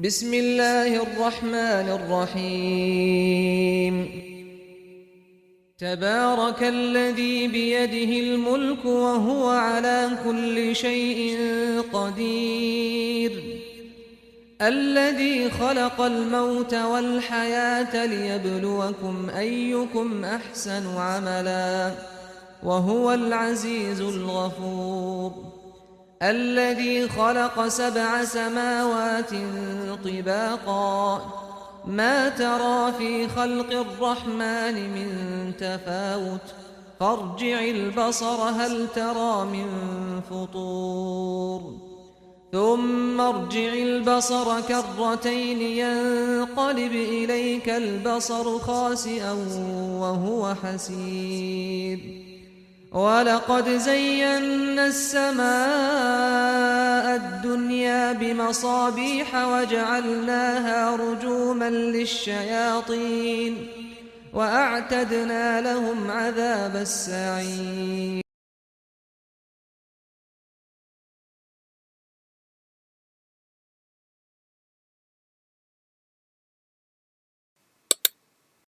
بسم الله الرحمن الرحيم تبارك الذي بيده الملك وهو على كل شيء قدير الذي خلق الموت والحياة ليبلوكم أيكم أحسن عملا وهو العزيز الغفور الذي خلق 7 سماوات طباقا ما ترى في خلق الرحمن من تفاوت فارجع البصر هل ترى من فطور ثم ارجع البصر كرتين ينقلب إليك البصر خاسئا وهو حسير ولقد زينا السماء الدنيا بمصابيح وجعلناها رجوما للشياطين وأعتدنا لهم عذاب السعير